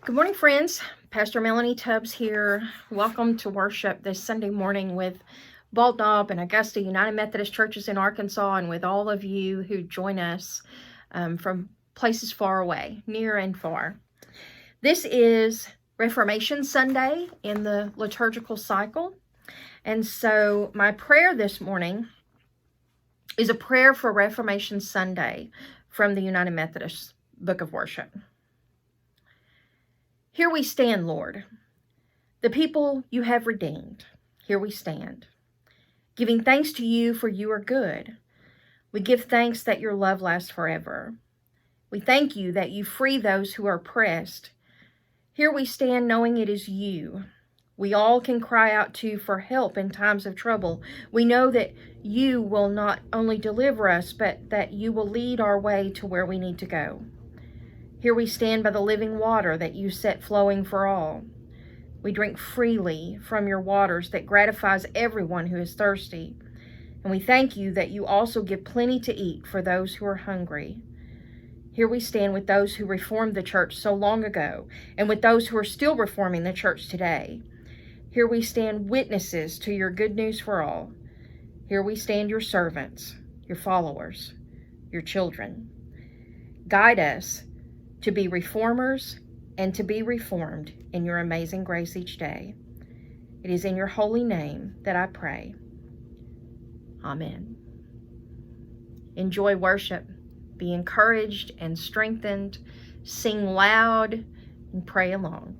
Good morning, friends. Pastor Melanie Tubbs here. Welcome to worship this Sunday morning with Bulletin and Augusta United Methodist Churches in Arkansas, and with all of you who join us from places far away, near and far. This is Reformation Sunday in the liturgical cycle, and so my prayer this morning is a prayer for Reformation Sunday from the United Methodist Book of Worship. Here we stand, Lord, the people you have redeemed. Here we stand, giving thanks to you, for you are good. We give thanks that your love lasts forever. We thank you that you free those who are oppressed. Here we stand knowing it is you. We all can cry out to you for help in times of trouble. We know that you will not only deliver us, but that you will lead our way to where we need to go. Here we stand by the living water that you set flowing for all. We drink freely from your waters that gratifies everyone who is thirsty. And we thank you that you also give plenty to eat for those who are hungry. Here we stand with those who reformed the church so long ago, and with those who are still reforming the church today. Here we stand witnesses to your good news for all. Here we stand your servants, your followers, your children. Guide us to be reformers and to be reformed in your amazing grace each day. It is in your holy name that I pray. Amen. Enjoy worship. Be encouraged and strengthened. Sing loud and pray along.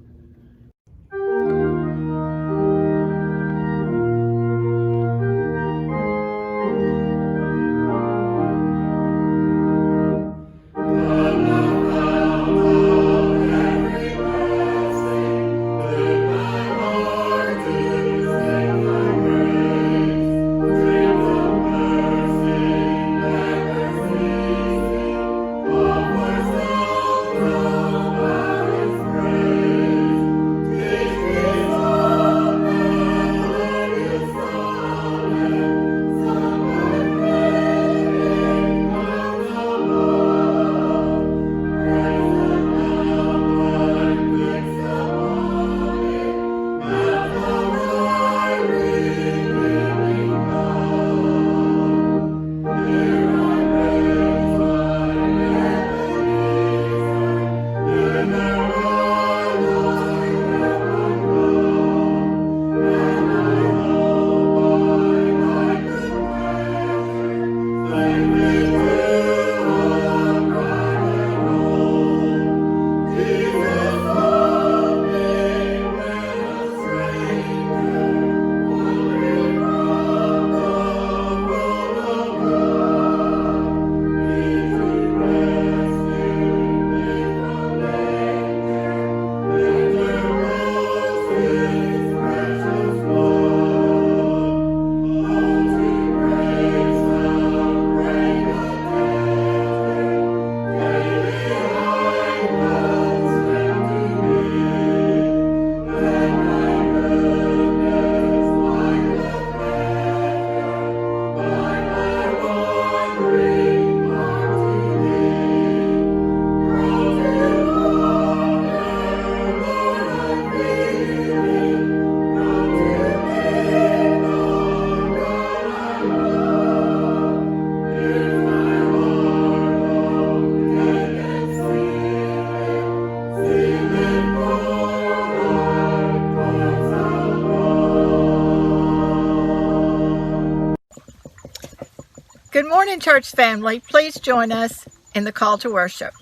Good morning, church family. Please join us in the call to worship.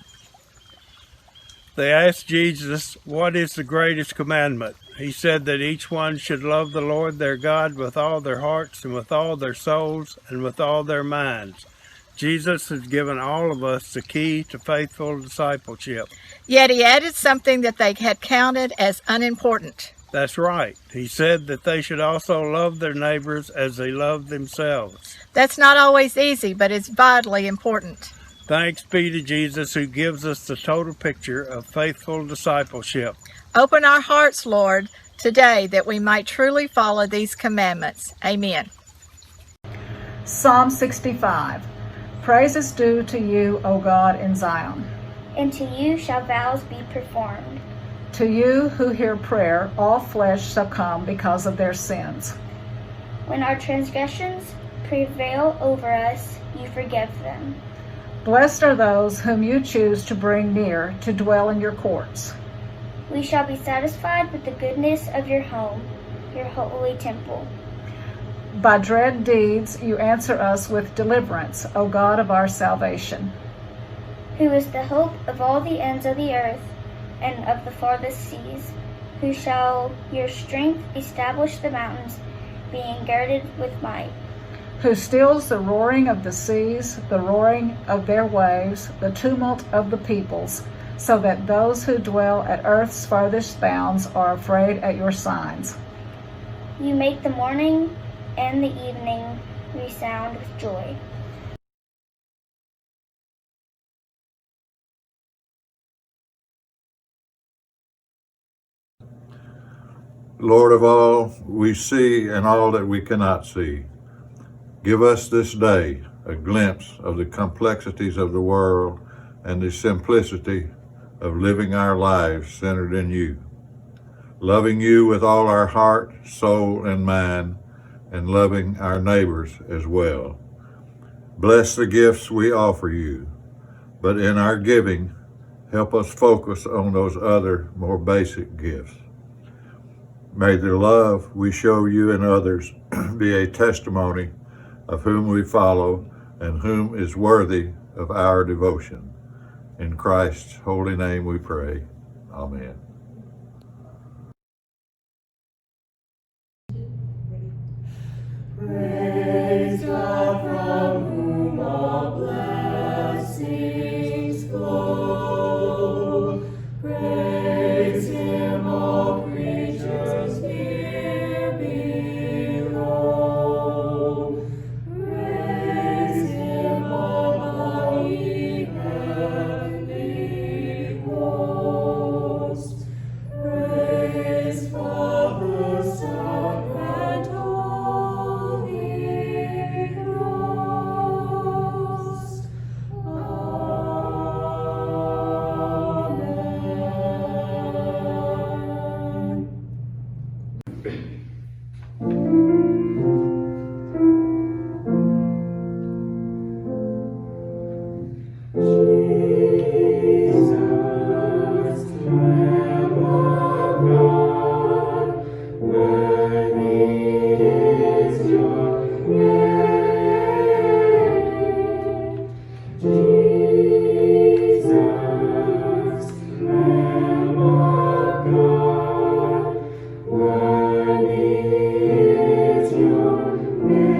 They asked Jesus, "What is the greatest commandment?" He said that each one should love the Lord their God with all their hearts and with all their souls and with all their minds. Jesus has given all of us the key to faithful discipleship. Yet he added something that they had counted as unimportant. That's right. He said that they should also love their neighbors as they love themselves. That's not always easy, but it's vitally important. Thanks be to Jesus, who gives us the total picture of faithful discipleship. Open our hearts, Lord, today that we might truly follow these commandments. Amen. Psalm 65. Praise is due to you, O God, in Zion. And to you shall vows be performed. To you who hear prayer, all flesh shall come because of their sins. When our transgressions prevail over us, you forgive them. Blessed are those whom you choose to bring near to dwell in your courts. We shall be satisfied with the goodness of your home, your holy temple. By dread deeds you answer us with deliverance, O God of our salvation. Who is the hope of all the ends of the earth and of the farthest seas, who shall your strength establish the mountains, being girded with might. Who stills the roaring of the seas, the roaring of their waves, the tumult of the peoples, so that those who dwell at earth's farthest bounds are afraid at your signs. You make the morning and the evening resound with joy. Lord of all we see and all that we cannot see, give us this day a glimpse of the complexities of the world and the simplicity of living our lives centered in you, loving you with all our heart, soul, and mind, and loving our neighbors as well. Bless the gifts we offer you, but in our giving, help us focus on those other, more basic gifts. May the love we show you and others be a testimony of whom we follow and whom is worthy of our devotion. In Christ's holy name we pray. Amen. Praise God from whom all blessings flow. Praise Him, all creatures here below. Praise Him, all mighty heavenly hosts. Praise Father, Son, and Holy Ghost. Jesus, Lamb of God, worthy is your name. Jesus, Lamb of God, worthy is your name.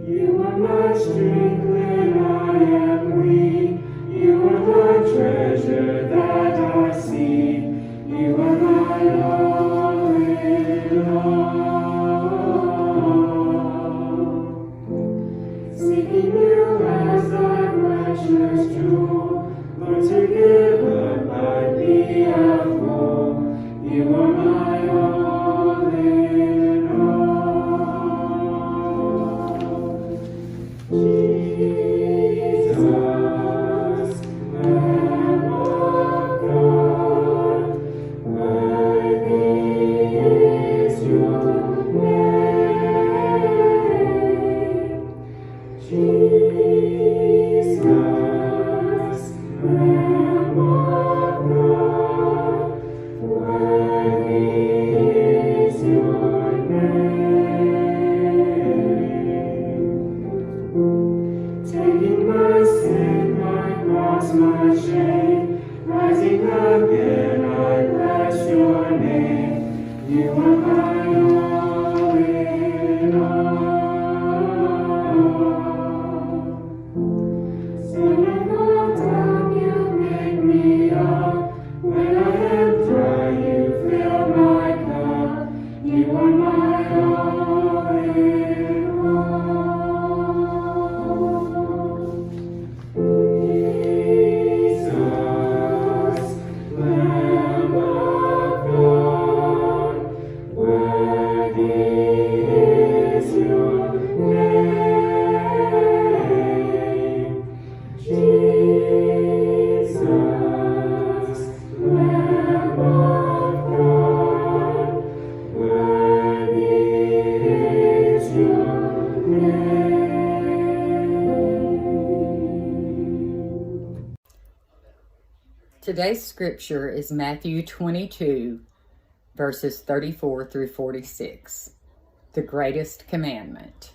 You are my strength when I am weak. You are my treasure that I seek. You are my all in all. Seeking you as thy precious jewel, Lord, to give up might be of more. You are my all in all. Jesus, Lamb of God, worthy is your name. Jesus, Lamb of God, worthy is your name. Taking my sin, my cross, my shame, rising again, I bless your name. You are my all in all. Son of all time, you make me up. When I am dry, you fill my cup. You are my all in all. Jesus, Lamb of God, worthy Today's scripture is Matthew 22, verses 34 through 46, the greatest commandment.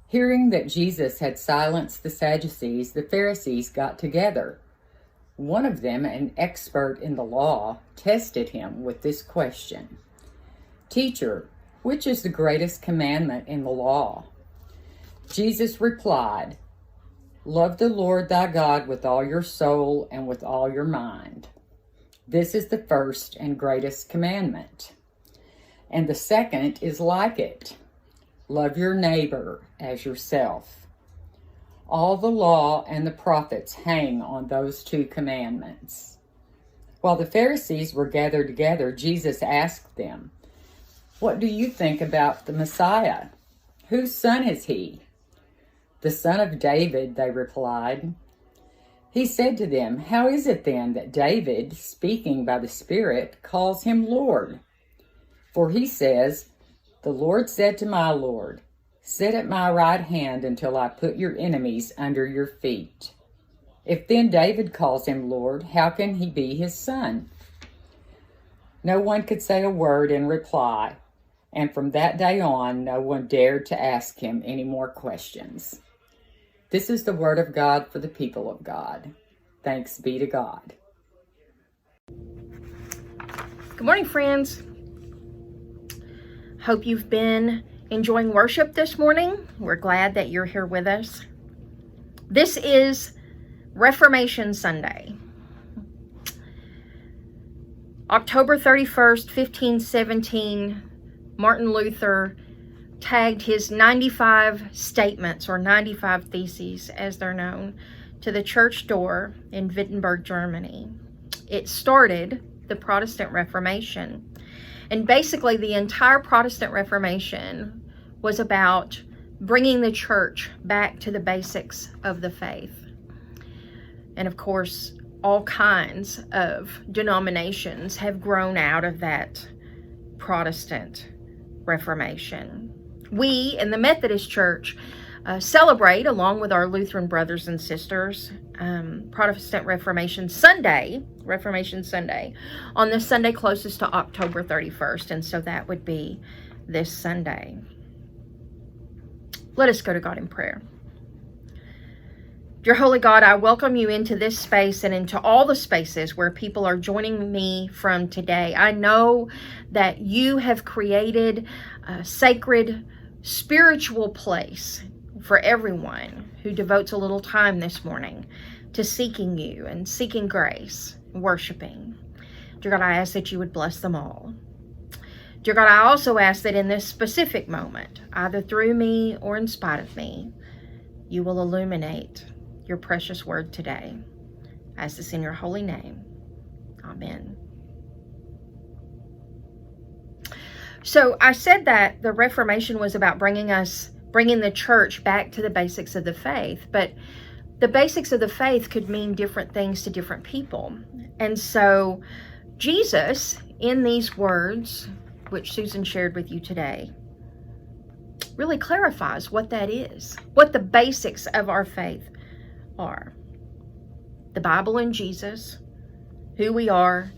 Hearing that Jesus had silenced the Sadducees, the Pharisees got together. One of them, an expert in the law, tested him with this question: "Teacher, which is the greatest commandment in the law?" Jesus replied, "Love the Lord thy God with all your soul and with all your mind. This is the first and greatest commandment. And the second is like it. Love your neighbor as yourself. All the law and the prophets hang on those two commandments." While the Pharisees were gathered together, Jesus asked them, "What do you think about the Messiah? Whose son is he?" "The son of David," they replied. He said to them, "How is it then that David, speaking by the Spirit, calls him Lord? For he says, 'The Lord said to my Lord, sit at my right hand until I put your enemies under your feet.' If then David calls him Lord, how can he be his son?" No one could say a word in reply, and from that day on, no one dared to ask him any more questions. This is the word of God for the people of God. Thanks be to God. Good morning, friends. Hope you've been enjoying worship this morning. We're glad that you're here with us. This is Reformation Sunday. October 31st, 1517, Martin Luther tagged his 95 statements, or 95 theses as they're known, to the church door in Wittenberg, Germany. It started the Protestant Reformation. And basically the entire Protestant Reformation was about bringing the church back to the basics of the faith. And of course, all kinds of denominations have grown out of that Protestant Reformation. We in the Methodist Church celebrate, along with our Lutheran brothers and sisters, Protestant Reformation Sunday, on the Sunday closest to October 31st, and so that would be this Sunday. Let us go to God in prayer. Dear Holy God, I welcome you into this space and into all the spaces where people are joining me from today. I know that you have created a sacred spiritual place for everyone who devotes a little time this morning to seeking you and seeking grace, worshiping. Dear God, I ask that you would bless them all. Dear God, I also ask that in this specific moment, either through me or in spite of me, you will illuminate your precious word today. I ask this in your holy name. Amen. So I said that the Reformation was about bringing the church back to the basics of the faith, but the basics of the faith could mean different things to different people. And so Jesus, in these words, which Susan shared with you today, really clarifies what that is, what the basics of our faith are. The Bible and Jesus, who we are,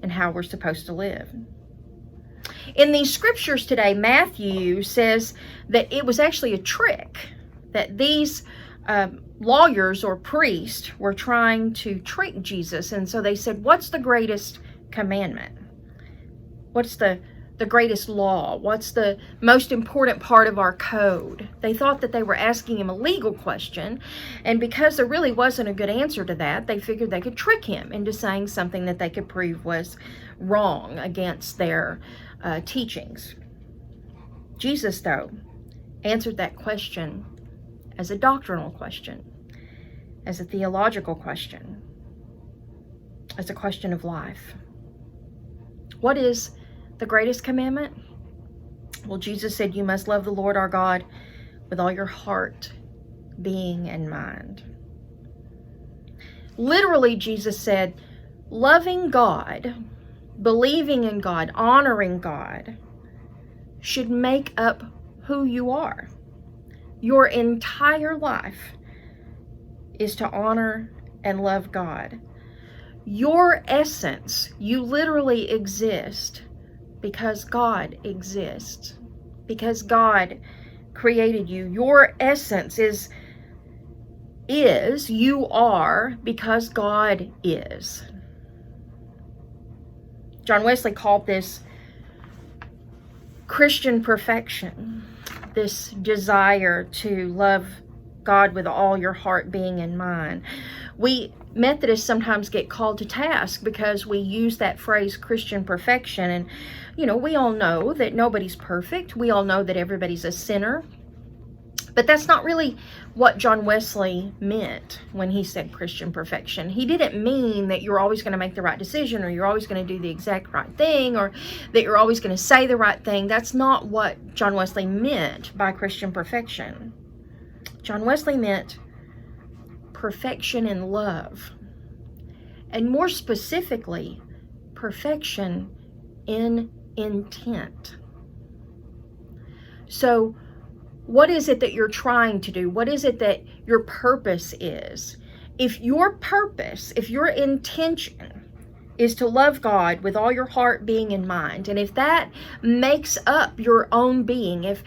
and how we're supposed to live. In these scriptures today, Matthew says that it was actually a trick, that these lawyers or priests were trying to trick Jesus. And so they said, what's the greatest commandment? What's the greatest law? What's the most important part of our code? They thought that they were asking him a legal question, and because there really wasn't a good answer to that, they figured they could trick him into saying something that they could prove was wrong against their teachings. Jesus, though, answered that question as a doctrinal question, as a theological question, as a question of life. What is the greatest commandment? Well, Jesus said, you must love the Lord our God with all your heart, being, and mind. Literally, Jesus said, loving God, believing in God, honoring God, should make up who you are. Your entire life is to honor and love God. Your essence, you literally exist because God exists. Because God created you. Your essence is you are because God is. John Wesley called this Christian perfection, this desire to love God with all your heart, being, and mind. We Methodists sometimes get called to task because we use that phrase Christian perfection, and we all know that nobody's perfect. We all know that everybody's a sinner. But that's not really what John Wesley meant when he said Christian perfection. He didn't mean that you're always going to make the right decision, or you're always going to do the exact right thing, or that you're always going to say the right thing. That's not what John Wesley meant by Christian perfection. John Wesley meant perfection in love. And more specifically, perfection in intent. So, what is it that you're trying to do? What is it that your purpose is? If your purpose, if your intention is to love God with all your heart, being, and mind, and if that makes up your own being, if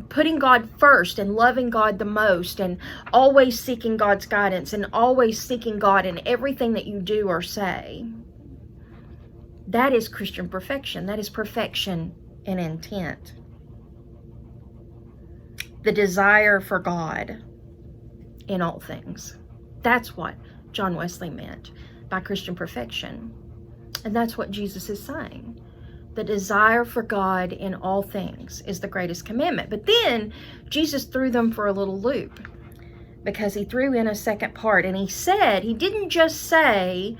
putting God first and loving God the most and always seeking God's guidance and always seeking God in everything that you do or say, that is Christian perfection. That is perfection in intent. The desire for God in all things. That's what John Wesley meant by Christian perfection. And that's what Jesus is saying. The desire for God in all things is the greatest commandment. But then Jesus threw them for a little loop, because he threw in a second part. And he didn't just say,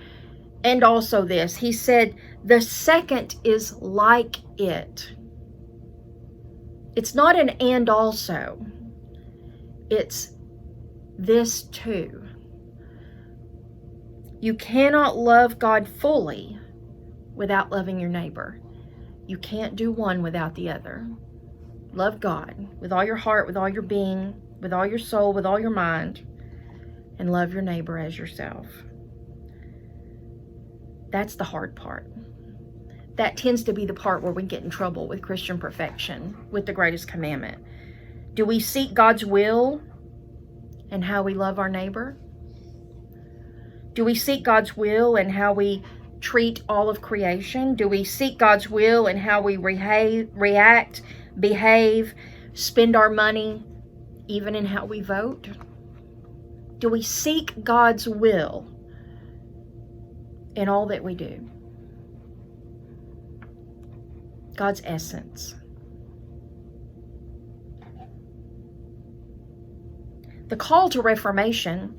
and also this. He said, the second is like it. It's not an and also. It's this too. You cannot love God fully without loving your neighbor. You can't do one without the other. Love God with all your heart, with all your being, with all your soul, with all your mind, and love your neighbor as yourself. That's the hard part. That tends to be the part where we get in trouble with Christian perfection, with the greatest commandment. Do we seek God's will in how we love our neighbor? Do we seek God's will in how we treat all of creation? Do we seek God's will in how we react, behave, spend our money, even in how we vote? Do we seek God's will in all that we do? God's essence. The call to Reformation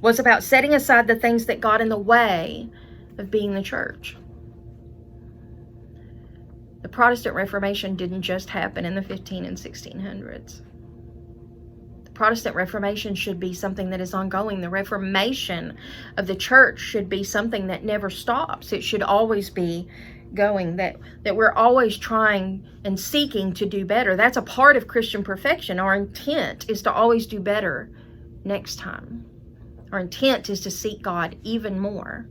was about setting aside the things that got in the way of being the church. The Protestant Reformation didn't just happen in the 1500s and 1600s. The Protestant Reformation should be something that is ongoing. The Reformation of the church should be something that never stops. It should always be going, that we're always trying and seeking to do better. That's a part of Christian perfection. Our intent is to always do better next time. Our intent is to seek God even more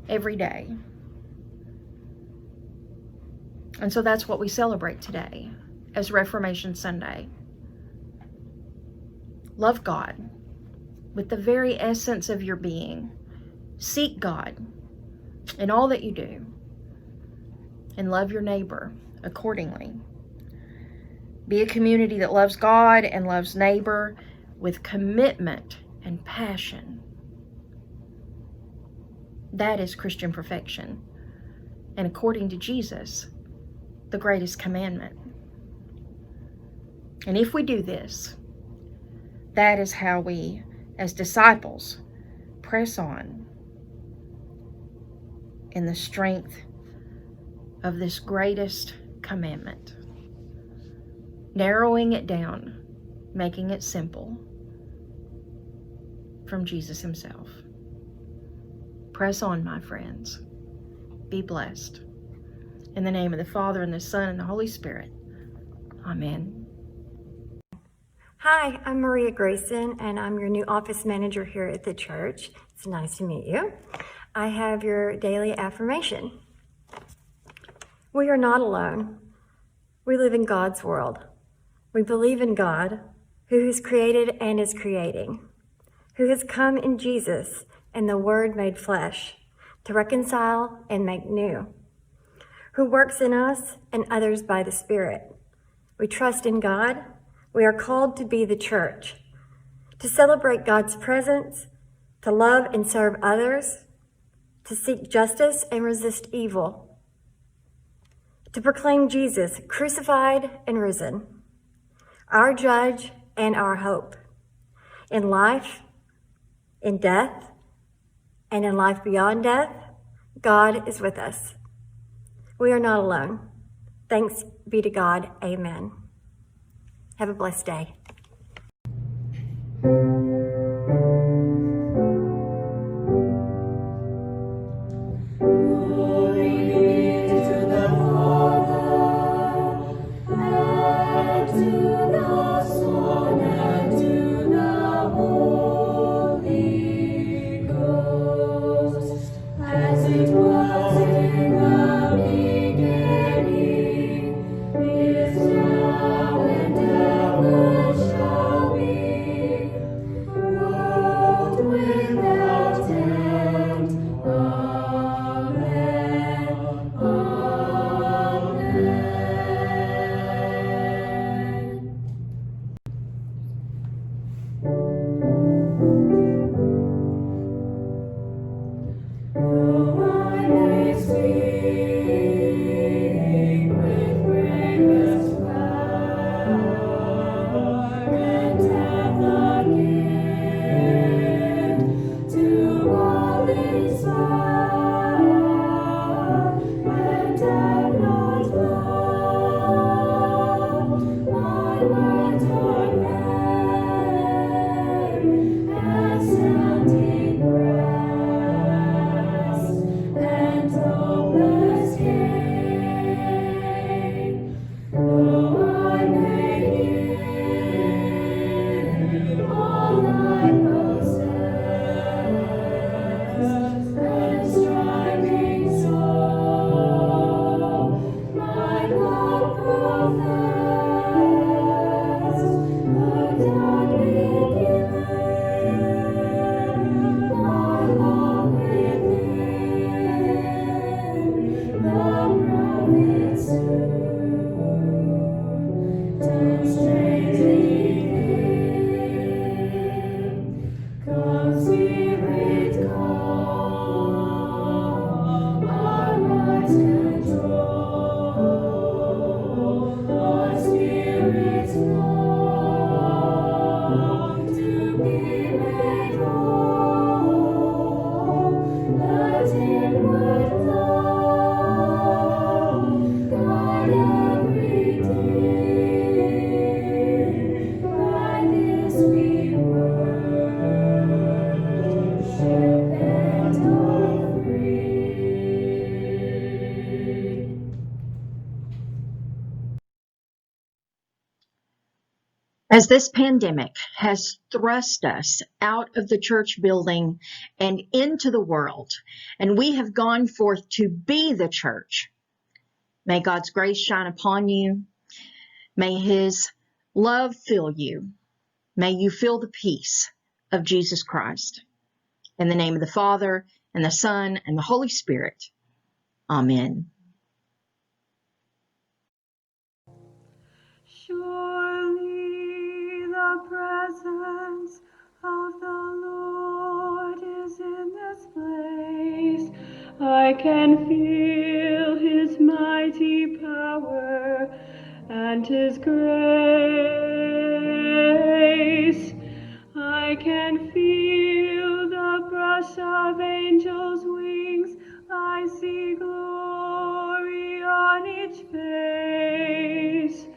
every day. And so that's what we celebrate today as Reformation Sunday. Love God with the very essence of your being. Seek God in all that you do. And love your neighbor accordingly. Be a community that loves God and loves neighbor with commitment and passion. That is Christian perfection. And according to Jesus, the greatest commandment. And if we do this, that is how we, as disciples, press on in the strength of this greatest commandment, narrowing it down, making it simple from Jesus himself. Press on, my friends. Be blessed. In the name of the Father, and the Son, and the Holy Spirit. Amen. Hi, I'm Maria Grayson, and I'm your new office manager here at the church. It's nice to meet you. I have your daily affirmation. We are not alone. We live in God's world. We believe in God, who has created and is creating, who has come in Jesus and the Word made flesh to reconcile and make new, who works in us and others by the Spirit. We trust in God. We are called to be the church, to celebrate God's presence, to love and serve others, to seek justice and resist evil, to proclaim Jesus crucified and risen, our judge and our hope, in life, in death, and in life beyond death. God is with us. We are not alone. Thanks be to God. Amen. Have a blessed day. As this pandemic has thrust us out of the church building and into the world, and we have gone forth to be the church, may God's grace shine upon you. May his love fill you. May you feel the peace of Jesus Christ. In the name of the Father, and the Son, and the Holy Spirit. Amen. Surely the presence of the Lord is in this place. I can feel his mighty power and his grace. I can feel the brush of angels' wings. I see glory on each face.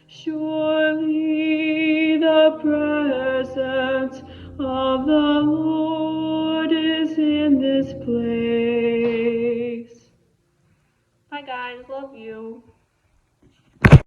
Surely the presence of the Lord is in this place.